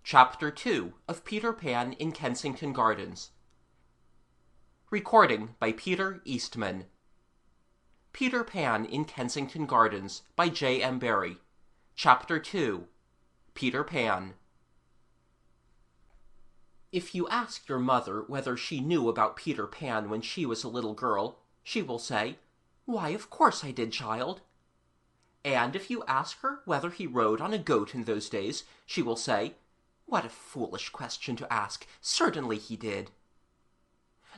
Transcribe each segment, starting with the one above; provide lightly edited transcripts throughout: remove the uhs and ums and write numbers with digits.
Chapter 2 of Peter Pan in Kensington Gardens. Recording by Peter Eastman. Peter Pan in Kensington Gardens by J. M. Barrie. Chapter 2. Peter Pan. If you ask your mother whether she knew about Peter Pan when she was a little girl, she will say, "Why, of course I did, child." And if you ask her whether he rode on a goat in those days, she will say, "What a foolish question to ask. Certainly he did."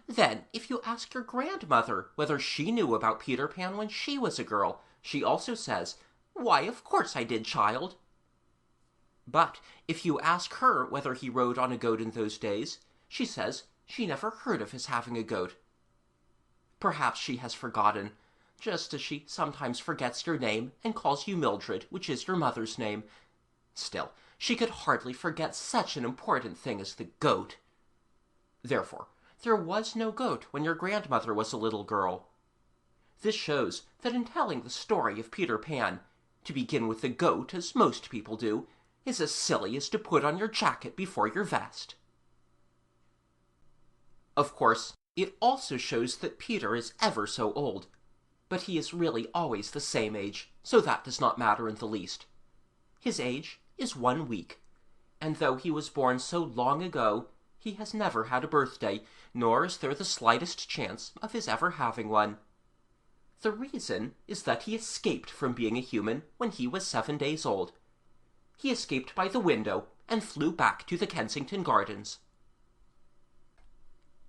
Then, if you ask your grandmother whether she knew about Peter Pan when she was a girl, she also says, "Why, of course I did, child." But if you ask her whether he rode on a goat in those days, she says she never heard of his having a goat. Perhaps she has forgotten, just as she sometimes forgets your name and calls you Mildred, which is your mother's name. Still, she could hardly forget such an important thing as the goat. Therefore, there was no goat when your grandmother was a little girl. This shows that in telling the story of Peter Pan, to begin with the goat, as most people do, is as silly as to put on your jacket before your vest. Of course, it also shows that Peter is ever so old, but he is really always the same age, so that does not matter in the least. His age is 1 week, and though he was born so long ago, he has never had a birthday, nor is there the slightest chance of his ever having one. The reason is that he escaped from being a human when he was 7 days old. He escaped by the window and flew back to the Kensington Gardens.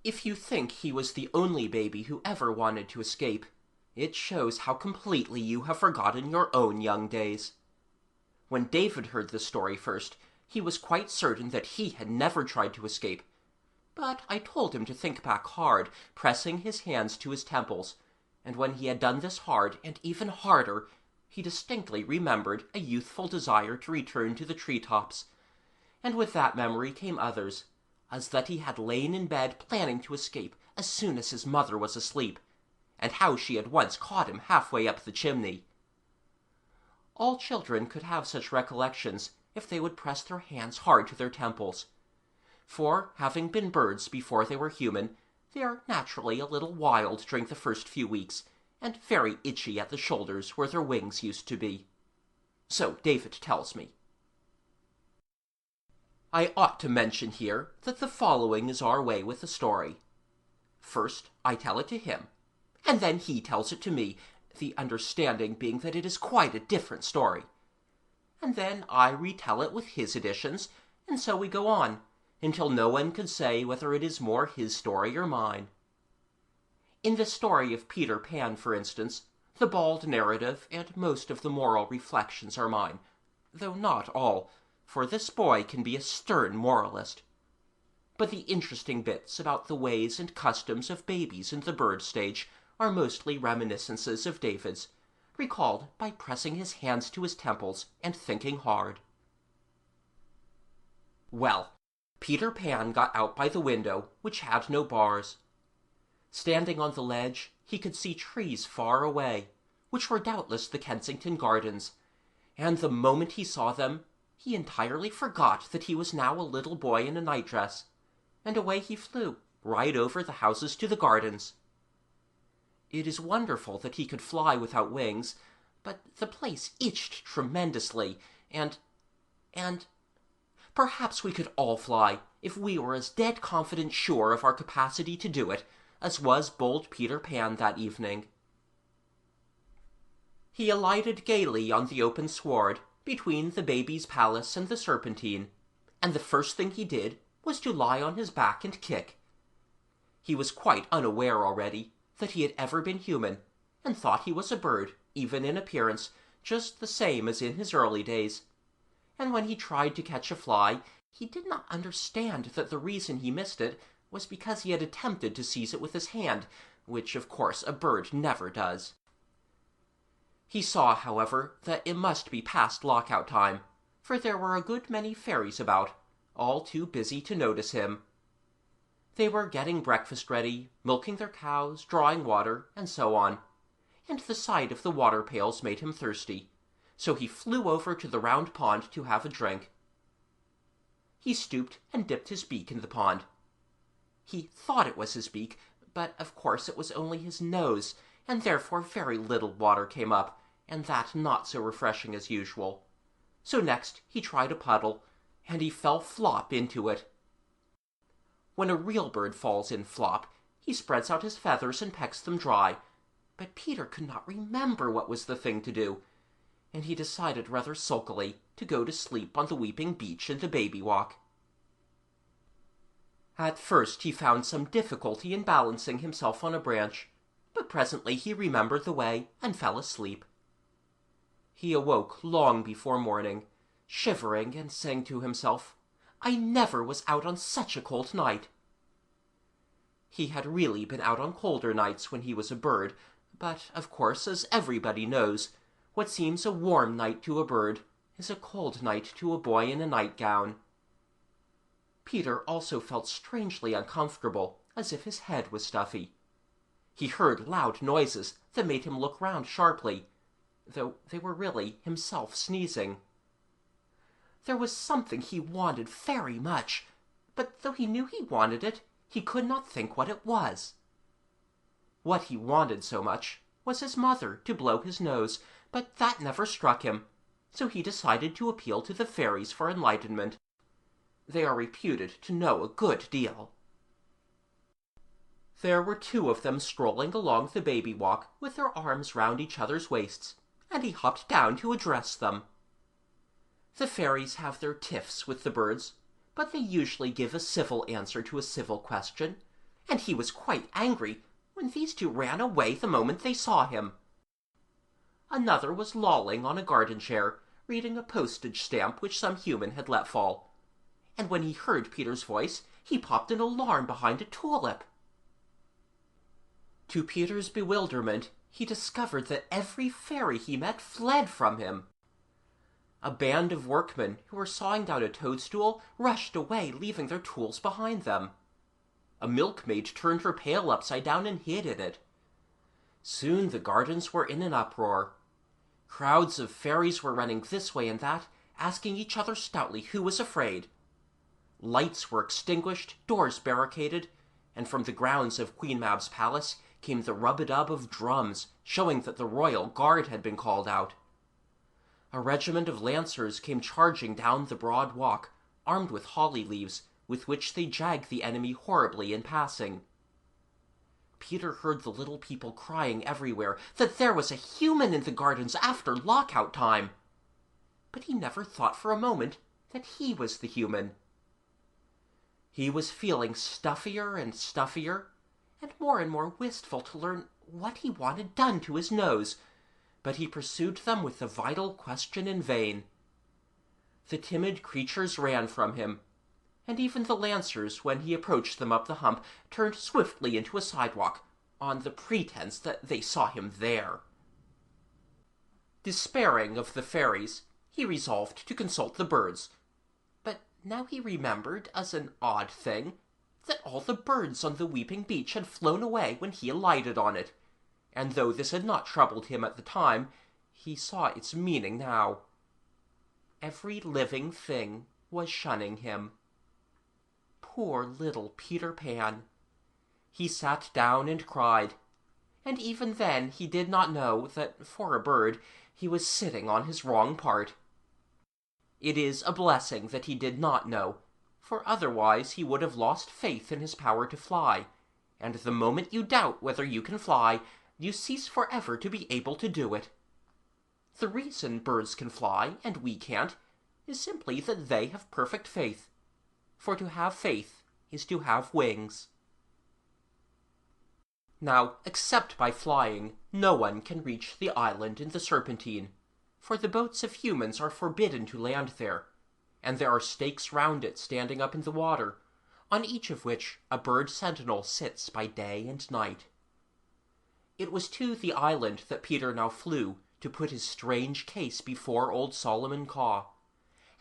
If you think he was the only baby who ever wanted to escape, it shows how completely you have forgotten your own young days. When David heard this story first, he was quite certain that he had never tried to escape. But I told him to think back hard, pressing his hands to his temples, and when he had done this hard and even harder, he distinctly remembered a youthful desire to return to the treetops. And with that memory came others, as that he had lain in bed planning to escape as soon as his mother was asleep, and how she had once caught him halfway up the chimney. All children could have such recollections if they would press their hands hard to their temples. For, having been birds before they were human, they are naturally a little wild during the first few weeks, and very itchy at the shoulders where their wings used to be. So David tells me. I ought to mention here that the following is our way with the story. First, I tell it to him, and then he tells it to me, the understanding being that it is quite a different story. And then I retell it with his additions, and so we go on, until no one can say whether it is more his story or mine. In the story of Peter Pan, for instance, the bald narrative and most of the moral reflections are mine, though not all, for this boy can be a stern moralist. But the interesting bits about the ways and customs of babies in the bird stage are mostly reminiscences of David's, recalled by pressing his hands to his temples and thinking hard. Well, Peter Pan got out by the window, which had no bars. Standing on the ledge, he could see trees far away, which were doubtless the Kensington Gardens, and the moment he saw them, he entirely forgot that he was now a little boy in a nightdress, and away he flew, right over the houses to the gardens. It is wonderful that he could fly without wings, but the place itched tremendously, and perhaps we could all fly if we were as dead confident sure of our capacity to do it as was bold Peter Pan that evening. He alighted gaily on the open sward between the baby's palace and the Serpentine, and the first thing he did was to lie on his back and kick. He was quite unaware already that he had ever been human, and thought he was a bird, even in appearance, just the same as in his early days. And when he tried to catch a fly, he did not understand that the reason he missed it was because he had attempted to seize it with his hand, which, of course, a bird never does. He saw, however, that it must be past lockout time, for there were a good many fairies about, all too busy to notice him. They were getting breakfast ready, milking their cows, drawing water, and so on, and the sight of the water pails made him thirsty, so he flew over to the round pond to have a drink. He stooped and dipped his beak in the pond. He thought it was his beak, but of course it was only his nose, and therefore very little water came up, and that not so refreshing as usual. So next he tried a puddle, and he fell flop into it. When a real bird falls in flop, he spreads out his feathers and pecks them dry, but Peter could not remember what was the thing to do, and he decided rather sulkily to go to sleep on the weeping beech in the baby walk. At first he found some difficulty in balancing himself on a branch, but presently he remembered the way and fell asleep. He awoke long before morning, shivering and saying to himself, "I never was out on such a cold night." He had really been out on colder nights when he was a bird, but, of course, as everybody knows, what seems a warm night to a bird is a cold night to a boy in a nightgown. Peter also felt strangely uncomfortable, as if his head was stuffy. He heard loud noises that made him look round sharply, though they were really himself sneezing. There was something he wanted very much, but though he knew he wanted it, he could not think what it was. What he wanted so much was his mother to blow his nose, but that never struck him, so he decided to appeal to the fairies for enlightenment. They are reputed to know a good deal. There were two of them strolling along the baby walk with their arms round each other's waists, and he hopped down to address them. The fairies have their tiffs with the birds, but they usually give a civil answer to a civil question, and he was quite angry when these two ran away the moment they saw him. Another was lolling on a garden chair, reading a postage stamp which some human had let fall, and when he heard Peter's voice, he popped an alarm behind a tulip. To Peter's bewilderment, he discovered that every fairy he met fled from him. A band of workmen who were sawing down a toadstool rushed away, leaving their tools behind them. A milkmaid turned her pail upside down and hid in it. Soon the gardens were in an uproar. Crowds of fairies were running this way and that, asking each other stoutly who was afraid. Lights were extinguished, doors barricaded, and from the grounds of Queen Mab's palace came the rub-a-dub of drums, showing that the royal guard had been called out. A regiment of lancers came charging down the broad walk, armed with holly leaves, with which they jagged the enemy horribly in passing. Peter heard the little people crying everywhere that there was a human in the gardens after lockout time. But he never thought for a moment that he was the human. He was feeling stuffier and stuffier, and more wistful to learn what he wanted done to his nose, but he pursued them with the vital question in vain. The timid creatures ran from him, and even the lancers, when he approached them up the hump, turned swiftly into a sidewalk, on the pretense that they saw him there. Despairing of the fairies, he resolved to consult the birds, but now he remembered, as an odd thing, that all the birds on the weeping beech had flown away when he alighted on it, and though this had not troubled him at the time, he saw its meaning now. Every living thing was shunning him. Poor little Peter Pan! He sat down and cried, and even then he did not know that, for a bird, he was sitting on his wrong part. It is a blessing that he did not know, for otherwise he would have lost faith in his power to fly, and the moment you doubt whether you can fly, you cease forever to be able to do it. The reason birds can fly and we can't is simply that they have perfect faith, for to have faith is to have wings. Now, except by flying, no one can reach the island in the Serpentine, for the boats of humans are forbidden to land there, and there are stakes round it standing up in the water, on each of which a bird sentinel sits by day and night. It was to the island that Peter now flew to put his strange case before old Solomon Caw,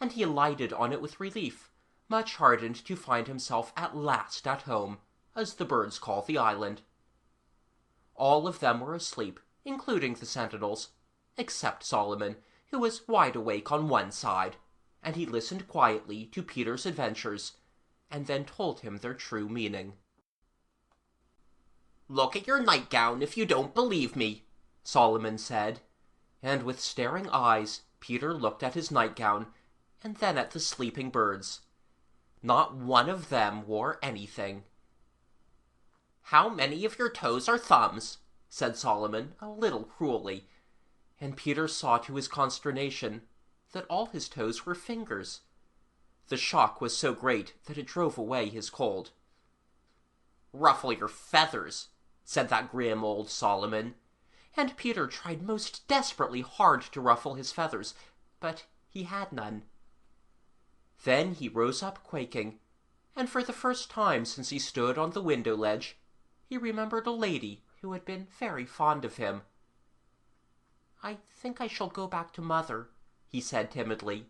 and he alighted on it with relief, much heartened to find himself at last at home, as the birds call the island. All of them were asleep, including the sentinels, except Solomon, who was wide awake on one side, and he listened quietly to Peter's adventures, and then told him their true meaning. "Look at your nightgown if you don't believe me," Solomon said, and with staring eyes Peter looked at his nightgown, and then at the sleeping birds. Not one of them wore anything. "How many of your toes are thumbs?" said Solomon, a little cruelly, and Peter saw to his consternation that all his toes were fingers. The shock was so great that it drove away his cold. "Ruffle your feathers," said that grim old Solomon, and Peter tried most desperately hard to ruffle his feathers, but he had none. Then he rose up quaking, and for the first time since he stood on the window ledge, he remembered a lady who had been very fond of him. "I think I shall go back to Mother," he said timidly.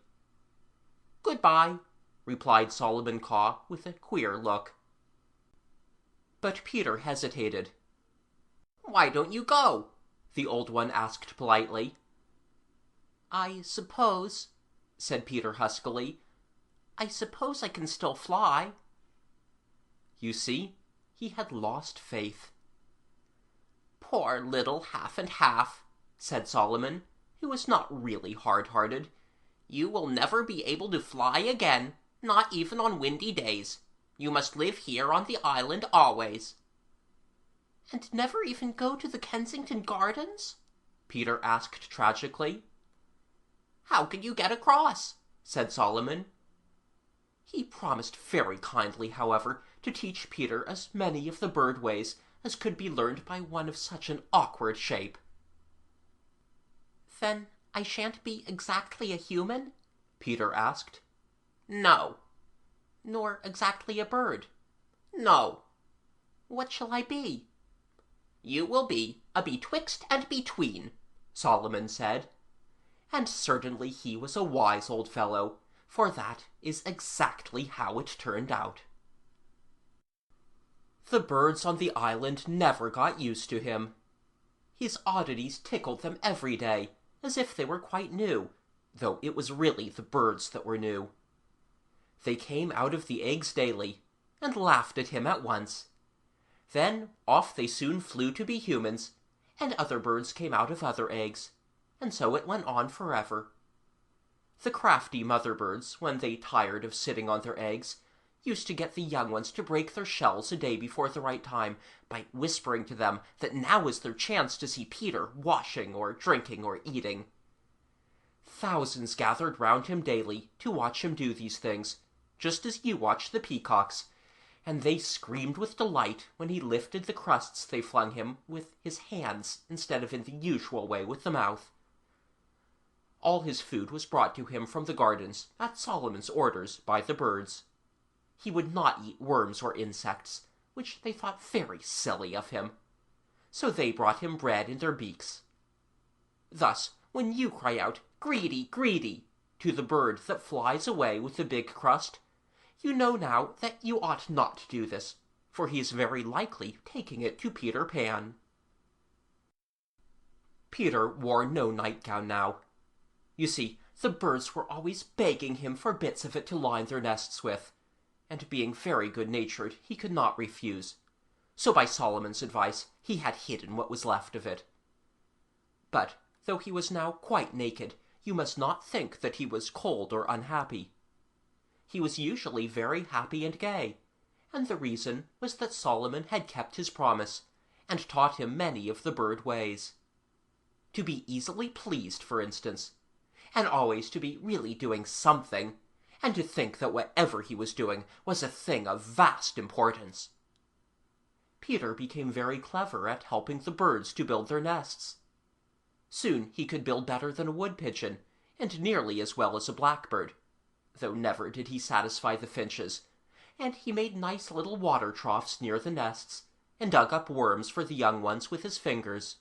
"Goodbye," replied Solomon Caw with a queer look. But Peter hesitated. "Why don't you go?" the old one asked politely. "I suppose," said Peter huskily, "I suppose I can still fly." You see, he had lost faith. "Poor little half and half," said Solomon, who was not really hard-hearted. "You will never be able to fly again, not even on windy days. You must live here on the island always." "And never even go to the Kensington Gardens?" Peter asked tragically. "How can you get across?" said Solomon. He promised very kindly, however, to teach Peter as many of the bird ways as could be learned by one of such an awkward shape. "Then I shan't be exactly a human?" Peter asked. "No." "Nor exactly a bird?" "No." "What shall I be?" "You will be a betwixt and between," Solomon said. And certainly he was a wise old fellow, for that is exactly how it turned out. The birds on the island never got used to him. His oddities tickled them every day, as if they were quite new, though it was really the birds that were new. They came out of the eggs daily, and laughed at him at once. Then off they soon flew to be humans, and other birds came out of other eggs, and so it went on forever. The crafty mother birds, when they tired of sitting on their eggs, used to get the young ones to break their shells a day before the right time by whispering to them that now was their chance to see Peter washing or drinking or eating. Thousands gathered round him daily to watch him do these things, just as you watch the peacocks, and they screamed with delight when he lifted the crusts they flung him with his hands instead of in the usual way with the mouth. All his food was brought to him from the gardens, at Solomon's orders, by the birds. He would not eat worms or insects, which they thought very silly of him. So they brought him bread in their beaks. Thus, when you cry out, "Greedy, greedy," to the bird that flies away with the big crust, you know now that you ought not to do this, for he is very likely taking it to Peter Pan. Peter wore no nightgown now. You see, the birds were always begging him for bits of it to line their nests with, and being very good-natured, he could not refuse. So by Solomon's advice, he had hidden what was left of it. But, though he was now quite naked, you must not think that he was cold or unhappy. He was usually very happy and gay, and the reason was that Solomon had kept his promise, and taught him many of the bird ways. To be easily pleased, for instance, and always to be really doing something, and to think that whatever he was doing was a thing of vast importance. Peter became very clever at helping the birds to build their nests. Soon he could build better than a wood-pigeon, and nearly as well as a blackbird, though never did he satisfy the finches, and he made nice little water troughs near the nests, and dug up worms for the young ones with his fingers.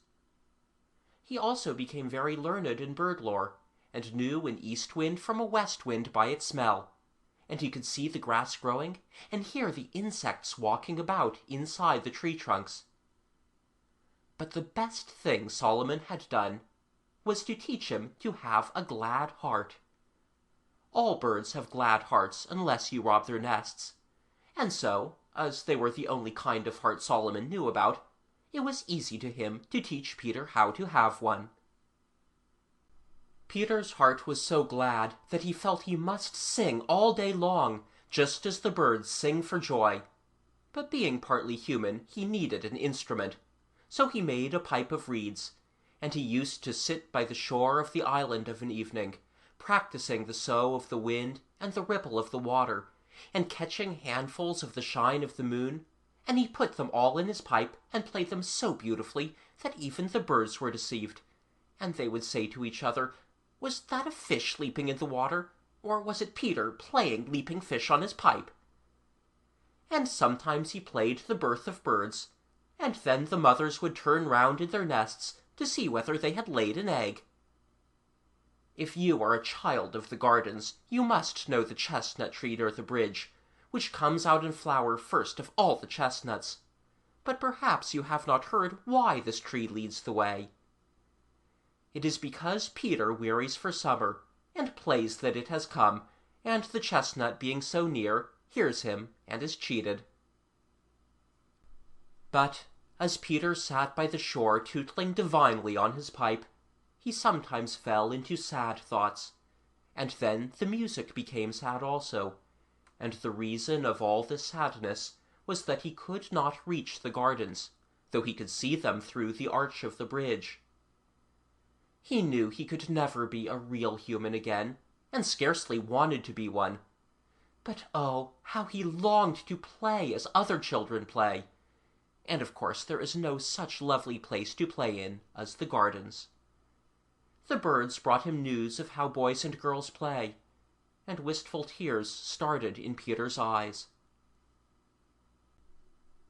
He also became very learned in bird lore, and knew an east wind from a west wind by its smell, and he could see the grass growing and hear the insects walking about inside the tree trunks. But the best thing Solomon had done was to teach him to have a glad heart. All birds have glad hearts unless you rob their nests. And so, as they were the only kind of heart Solomon knew about, it was easy to him to teach Peter how to have one. Peter's heart was so glad that he felt he must sing all day long, just as the birds sing for joy. But being partly human, he needed an instrument, so he made a pipe of reeds, and he used to sit by the shore of the island of an evening, practicing the sough of the wind and the ripple of the water, and catching handfuls of the shine of the moon, and he put them all in his pipe and played them so beautifully that even the birds were deceived, and they would say to each other, "Was that a fish leaping in the water, or was it Peter playing leaping fish on his pipe?" And sometimes he played the birth of birds, and then the mothers would turn round in their nests to see whether they had laid an egg. If you are a child of the gardens, you must know the chestnut tree near the bridge, which comes out in flower first of all the chestnuts. But perhaps you have not heard why this tree leads the way. It is because Peter wearies for summer, and plays that it has come, and the chestnut being so near, hears him and is cheated. But as Peter sat by the shore tootling divinely on his pipe, he sometimes fell into sad thoughts, and then the music became sad also, and the reason of all this sadness was that he could not reach the gardens, though he could see them through the arch of the bridge. He knew he could never be a real human again, and scarcely wanted to be one. But oh, how he longed to play as other children play! And of course there is no such lovely place to play in as the gardens. The birds brought him news of how boys and girls play, and wistful tears started in Peter's eyes.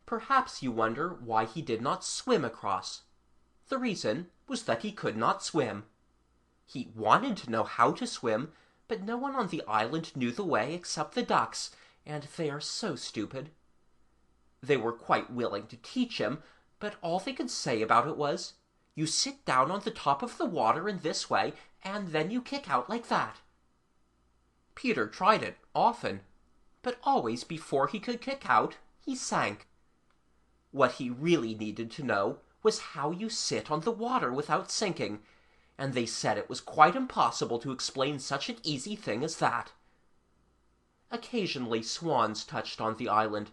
Perhaps you wonder why he did not swim across. The reason was that he could not swim. He wanted to know how to swim, but no one on the island knew the way except the ducks, and they are so stupid. They were quite willing to teach him, but all they could say about it was, "You sit down on the top of the water in this way, and then you kick out like that." Peter tried it often, but always before he could kick out, he sank. What he really needed to know was how you sit on the water without sinking, and they said it was quite impossible to explain such an easy thing as that. Occasionally swans touched on the island,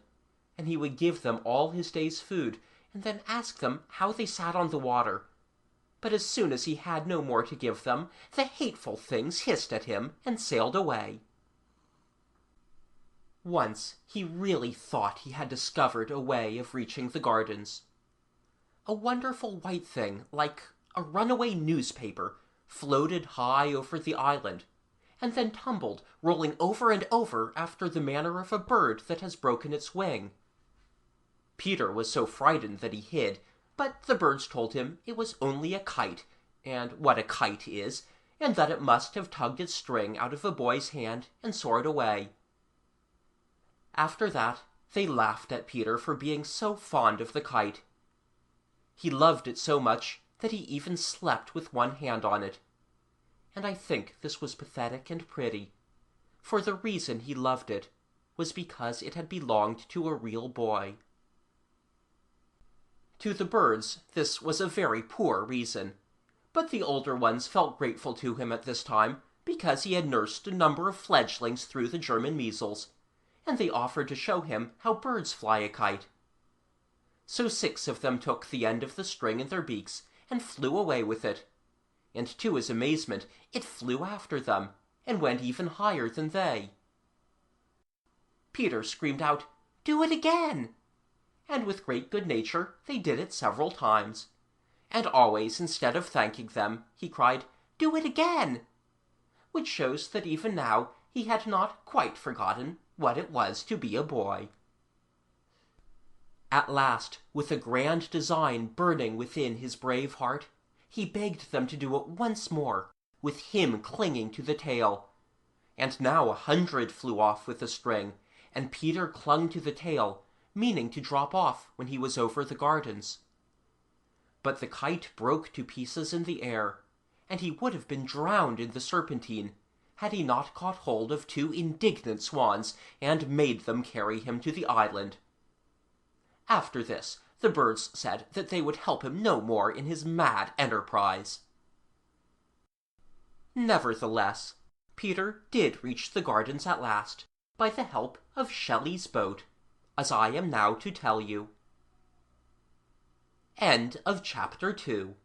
and he would give them all his day's food, and then ask them how they sat on the water. But as soon as he had no more to give them, the hateful things hissed at him and sailed away. Once he really thought he had discovered a way of reaching the gardens. A wonderful white thing, like a runaway newspaper, floated high over the island, and then tumbled, rolling over and over after the manner of a bird that has broken its wing. Peter was so frightened that he hid, but the birds told him it was only a kite, and what a kite is, and that it must have tugged its string out of a boy's hand and soared away. After that, they laughed at Peter for being so fond of the kite. He loved it so much that he even slept with one hand on it. And I think this was pathetic and pretty, for the reason he loved it was because it had belonged to a real boy. To the birds, this was a very poor reason, but the older ones felt grateful to him at this time because he had nursed a number of fledglings through the German measles, and they offered to show him how birds fly a kite. So 6 of them took the end of the string in their beaks and flew away with it, and to his amazement it flew after them, and went even higher than they. Peter screamed out, "Do it again!" And with great good nature they did it several times, and always instead of thanking them he cried, "Do it again!" which shows that even now he had not quite forgotten what it was to be a boy. At last, with a grand design burning within his brave heart, he begged them to do it once more, with him clinging to the tail. And now 100 flew off with the string, and Peter clung to the tail, meaning to drop off when he was over the gardens. But the kite broke to pieces in the air, and he would have been drowned in the Serpentine, had he not caught hold of two indignant swans and made them carry him to the island. After this, the birds said that they would help him no more in his mad enterprise. Nevertheless, Peter did reach the gardens at last, by the help of Shelley's boat, as I am now to tell you. End of Chapter 2.